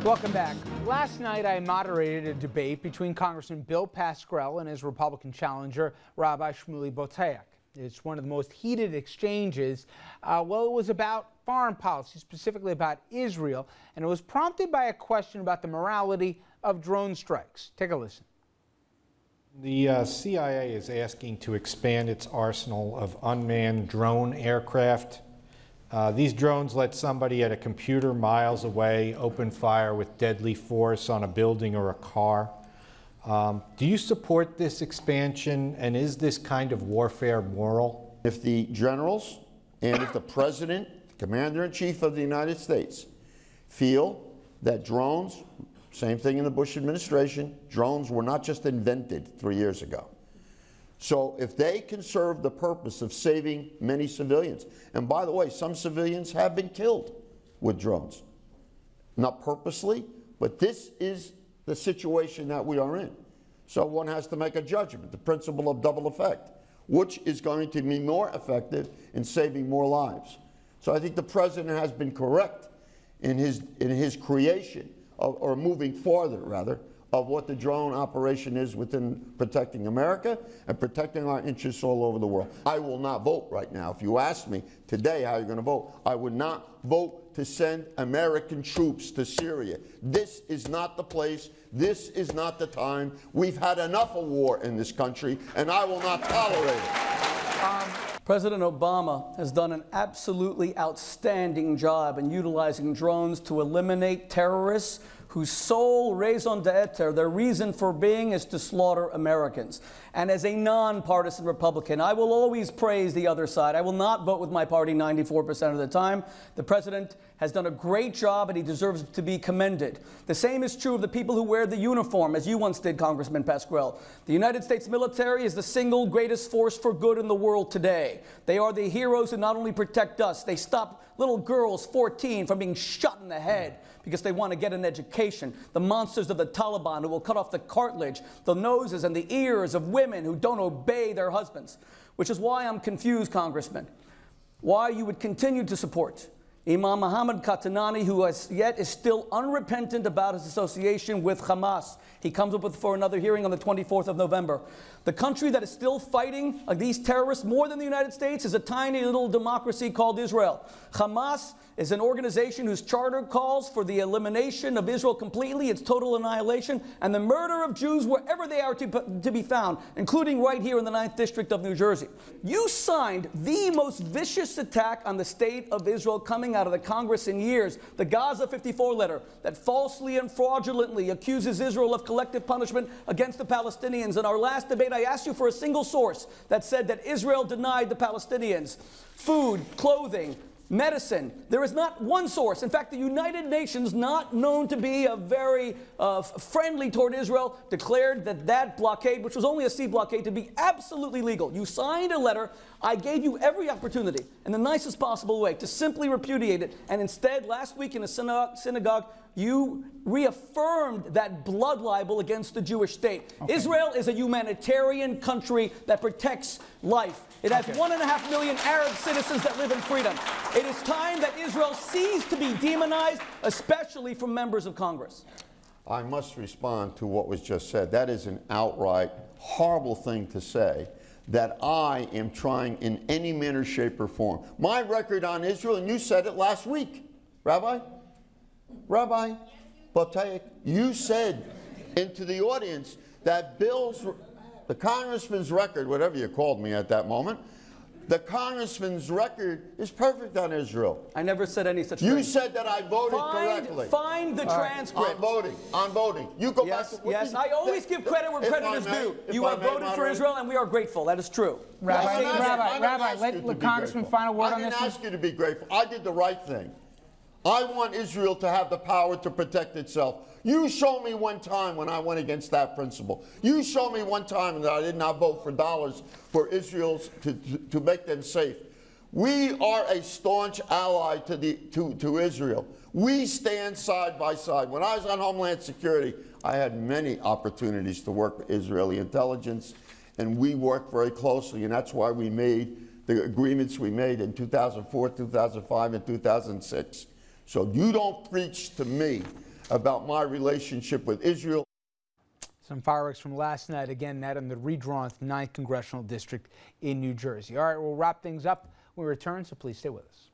Welcome back. Last night, I moderated a debate between Congressman Bill Pascrell and his Republican challenger, Rabbi Pascrell-Boteach. It's one of the most heated exchanges. Well, it was about foreign policy, specifically about Israel, and it was prompted by a question about the morality of drone strikes. Take a listen. The CIA is asking to expand its arsenal of unmanned drone aircraft. These drones let somebody at a computer miles away open fire with deadly force on a building or a car. Do you support this expansion, and is this kind of warfare moral? If the generals and if the President, Commander-in-Chief of the United States, feel that drones, same thing in the Bush administration, drones were not just invented 3 years ago. So if they can serve the purpose of saving many civilians, and by the way, some civilians have been killed with drones. Not purposely, but this is the situation that we are in. So one has to make a judgment, the principle of double effect, which is going to be more effective in saving more lives. So I think the President has been correct in his creation, or moving farther, rather, of what the drone operation is within protecting America and protecting our interests all over the world. I will not vote right now. If you ask me today how you're going to vote, I would not vote to send American troops to Syria. This is not the place. This is not the time. We've had enough of war in this country, and I will not tolerate it. President Obama has done an absolutely outstanding job in utilizing drones to eliminate terrorists whose sole raison d'etre, their reason for being, is to slaughter Americans. And as a nonpartisan Republican, I will always praise the other side. I will not vote with my party 94% of the time. The President has done a great job, and he deserves to be commended. The same is true of the people who wear the uniform, as you once did, Congressman Pascrell. The United States military is the single greatest force for good in the world today. They are the heroes who not only protect us, they stop little girls 14 from being shot in the head because they want to get an education. The monsters of the Taliban who will cut off the cartilage, the noses and the ears of women who don't obey their husbands. Which is why I'm confused, Congressman, why you would continue to support Imam Mohammed Qatanani, who as yet is still unrepentant about his association with Hamas. He comes up for another hearing on the 24th of November. The country that is still fighting these terrorists more than the United States is a tiny little democracy called Israel. Hamas is an organization whose charter calls for the elimination of Israel completely, its total annihilation, and the murder of Jews wherever they are to be found, including right here in the 9th District of New Jersey. You signed the most vicious attack on the state of Israel coming out of the Congress in years, the Gaza 54 letter that falsely and fraudulently accuses Israel of collective punishment against the Palestinians. In our last debate, I asked you for a single source that said that Israel denied the Palestinians food, clothing, medicine. There is not one source. In fact, the United Nations, not known to be very friendly toward Israel, declared that blockade, which was only a sea blockade, to be absolutely legal. You signed a letter. I gave you every opportunity in the nicest possible way to simply repudiate it. And instead, last week in a synagogue, you reaffirmed that blood libel against the Jewish state. Okay. Israel is a humanitarian country that protects life. It has 1.5 million Arab citizens that live in freedom. It is time that Israel cease to be demonized, especially from members of Congress. I must respond to what was just said. That is an outright horrible thing to say, that I am trying in any manner, shape, or form. My record on Israel, and you said it last week, Rabbi Boteach, you said into the audience that the congressman's record, whatever you called me at that moment, the congressman's record is perfect on Israel. I never said any such thing. You said that I voted correctly. Find the transcript. On voting. You go back to Yes, I always give credit where credit is due. You have voted for Israel, and we are grateful. That is true. Rabbi, let Congressman final word on this. I didn't ask you to be grateful. I did the right thing. I want Israel to have the power to protect itself. You show me one time when I went against that principle. You show me one time that I did not vote for dollars for Israel to make them safe. We are a staunch ally to Israel. We stand side by side. When I was on Homeland Security, I had many opportunities to work with Israeli intelligence, and we worked very closely, and that's why we made the agreements we made in 2004, 2005, and 2006. So you don't preach to me about my relationship with Israel. Some fireworks from last night, again, that in the redrawn 9th Congressional District in New Jersey. All right, we'll wrap things up when we return, so please stay with us.